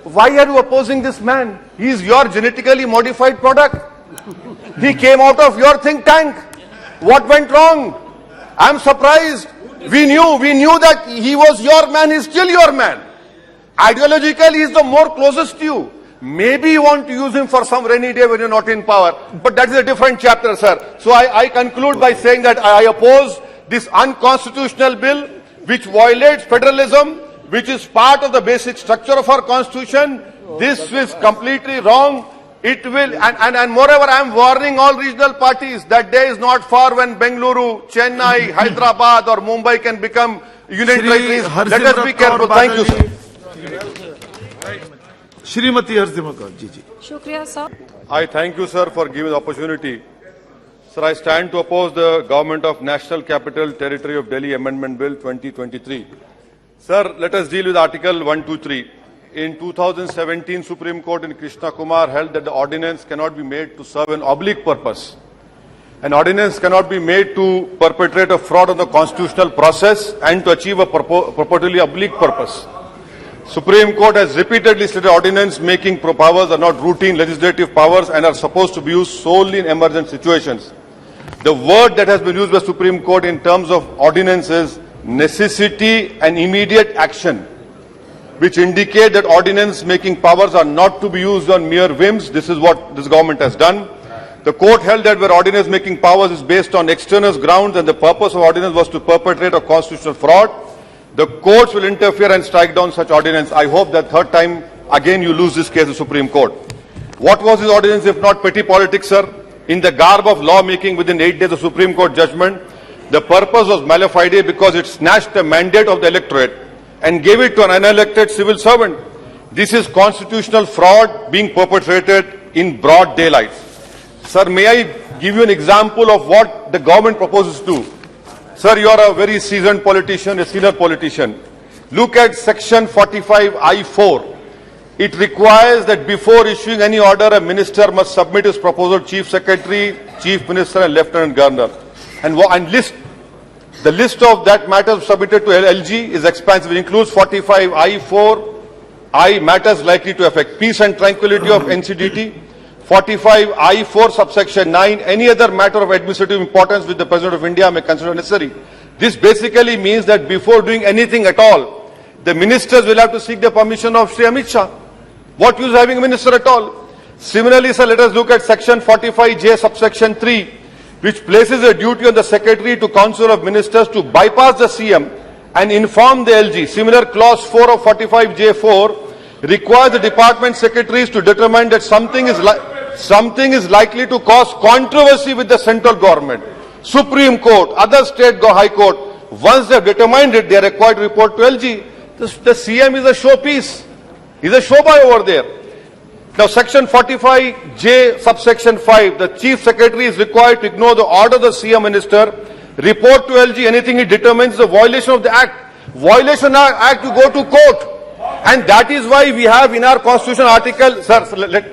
why are you opposing this man? He is your genetically modified product. He came out of your think tank. What went wrong? I'm surprised. We knew that he was your man. He's still your man. Ideologically, he's the more closest to you. Maybe you want to use him for some rainy day when you're not in power. But that is a different chapter, sir. So I conclude by saying that I oppose this unconstitutional bill which violates federalism, which is part of the basic structure of our constitution. This is completely wrong. It will, and moreover, I am warning all regional parties that day is not far when Bengaluru, Chennai, Hyderabad or Mumbai can become union territories. Let us be careful. Thank you, sir. Shrimati Harsimrat Kaur ji. Shukriya, sir. I thank you, sir, for giving the opportunity. Sir, I stand to oppose the Government of National Capital Territory of Delhi Amendment Bill 2023. Sir, let us deal with Article 123. In 2017, Supreme Court in Krishna Kumar held that the ordinance cannot be made to serve an oblique purpose. An ordinance cannot be made to perpetrate a fraud on the constitutional process and to achieve a purportedly oblique purpose. Supreme Court has repeatedly stated ordinance making powers are not routine legislative powers and are supposed to be used solely in emergent situations. The word that has been used by Supreme Court in terms of ordinance is necessity and immediate action, which indicate that ordinance making powers are not to be used on mere whims. This is what this government has done. The court held that where ordinance making powers is based on extraneous grounds and the purpose of ordinance was to perpetrate a constitutional fraud, the courts will interfere and strike down such ordinance. I hope that third time again you lose this case in Supreme Court. What was this ordinance if not petty politics, sir? In the garb of lawmaking within 8 days of Supreme Court judgment, the purpose was mala fide because it snatched the mandate of the electorate and gave it to an unelected civil servant. This is constitutional fraud being perpetrated in broad daylight. Sir, may I give you an example of what the government proposes to do? Sir, you are a very seasoned politician, a senior politician. Look at section 45I4. It requires that before issuing any order, a minister must submit his proposal to Chief Secretary, Chief Minister and Lieutenant Governor. And the list of that matters submitted to LG is expansive. It includes 45I4I matters likely to affect peace and tranquility of NCDT, 45I4 subsection 9, any other matter of administrative importance which the President of India may consider necessary. This basically means that before doing anything at all, the ministers will have to seek the permission of Shri Amit Shah. What use having a minister at all? Similarly, sir, let us look at section 45J subsection 3, which places a duty on the Secretary to Council of Ministers to bypass the CM and inform the LG. Similar clause 4 of 45J4 requires the department secretaries to determine that something is likely to cause controversy with the central government, Supreme Court, other state high court. Once they have determined it, they are required to report to LG. The CM is a showpiece. He's a showboy over there. Now, section 45J subsection 5, the chief secretary is required to ignore the order of the CM minister, report to LG anything he determines is a violation of the act. Violation of the act to go to court. And that is why we have in our constitution article, sir,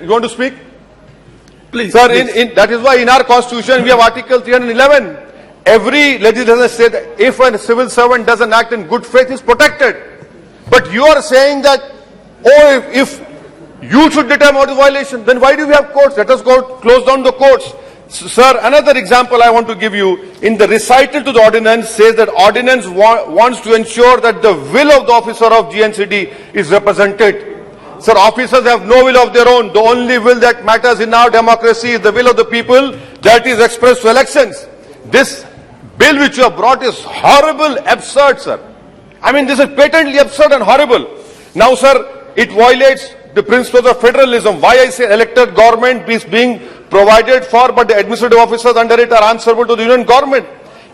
you want to speak? Please. Sir, please. that is why in our constitution we have article 311. Every legislator said that if a civil servant does an act in good faith, he is protected. But you are saying that, oh, if you should determine what is violation, then why do we have courts? Let us go close down the courts. Sir, another example I want to give you, in the recital to the ordinance says that ordinance wants to ensure that the will of the officer of GNCD is represented. Sir, officers have no will of their own. The only will that matters in our democracy is the will of the people that is expressed through elections. This bill which you have brought is horrible, absurd, sir. I mean, this is patently absurd and horrible. Now, sir, it violates the principles of federalism. Why I say elected government is being provided for, but the administrative officers under it are answerable to the union government.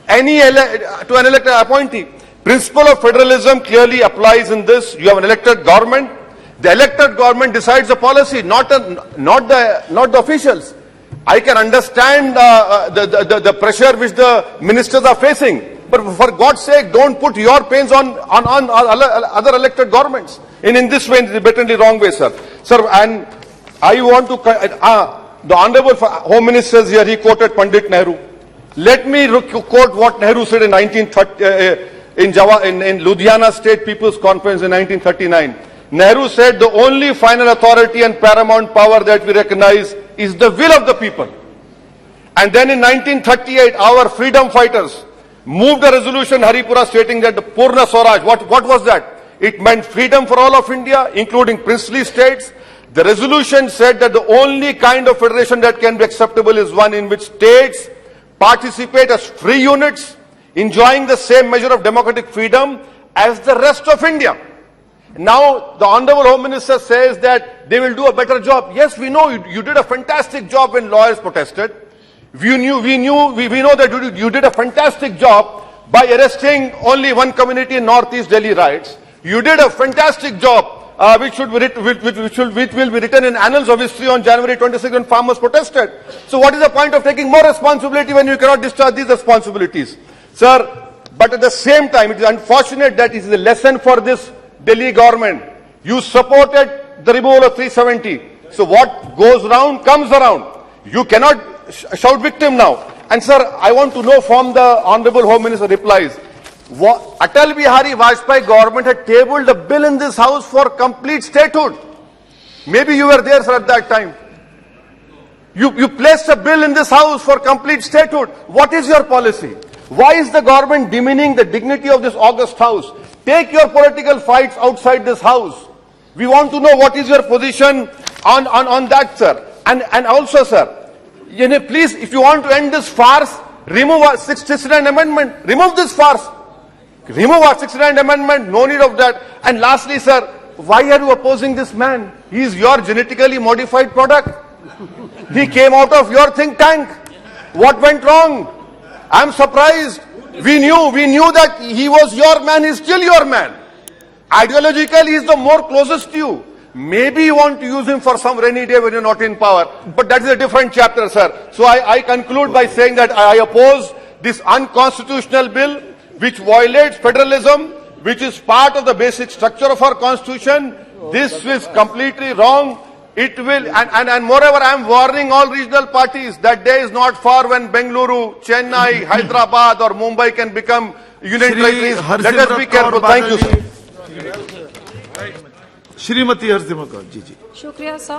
To an elected appointee. Principle of federalism clearly applies in this. You have an elected government. The elected government decides the policy, not the officials. I can understand the pressure which the ministers are facing, but for God's sake, don't put your pains on other elected governments. In this way, in the blatantly wrong way, sir. Sir, and I want to the Honorable Home Minister is here. He quoted Pandit Nehru. Let me quote what Nehru said in 1930 in Ludhiana State People's Conference in 1939. Nehru said the only final authority and paramount power that we recognize is the will of the people. And then in 1938, our freedom fighters moved a resolution, Haripura, stating that the Purna Swaraj, what was that? It meant freedom for all of India, including princely states. The resolution said that the only kind of federation that can be acceptable is one in which states participate as free units, enjoying the same measure of democratic freedom as the rest of India. Now, the Honorable Home Minister says that they will do a better job. Yes, we know you did a fantastic job when lawyers protested. We know that you did a fantastic job by arresting only one community in Northeast Delhi riots. You did a fantastic job, which will be written in annals of history on January 26 when farmers protested. So what is the point of taking more responsibility when you cannot discharge these responsibilities? Sir, but at the same time, it is unfortunate that it is a lesson for this Delhi government. You supported the removal of 370. So what goes around comes around. You cannot shout victim now. And sir, I want to know from the Honorable Home Minister replies, Atal Bihari Vajpayee government had tabled a bill in this house for complete statehood. Maybe you were there, sir, at that time. You placed a bill in this house for complete statehood. What is your policy? Why is the government demeaning the dignity of this august house? Take your political fights outside this house. We want to know what is your position on that, sir. And also, sir, please, if you want to end this farce, remove our 69th amendment. Remove this farce. Remove our 69th amendment. No need of that. And lastly, sir, why are you opposing this man? He is your genetically modified product. He came out of your think tank. What went wrong? I'm surprised. We knew that he was your man. He's still your man. Ideologically, he's the more closest to you. Maybe you want to use him for some rainy day when you're not in power. But that is a different chapter, sir. So I conclude by saying that I oppose this unconstitutional bill which violates federalism, which is part of the basic structure of our constitution. This is completely wrong. It will, and moreover, I am warning all regional parties that day is not far when Bengaluru, Chennai, Hyderabad or Mumbai can become union territories. Let us be careful. Thank you, sir. Shrimati Harsimrat Kaur ji. शुक्रिया sir.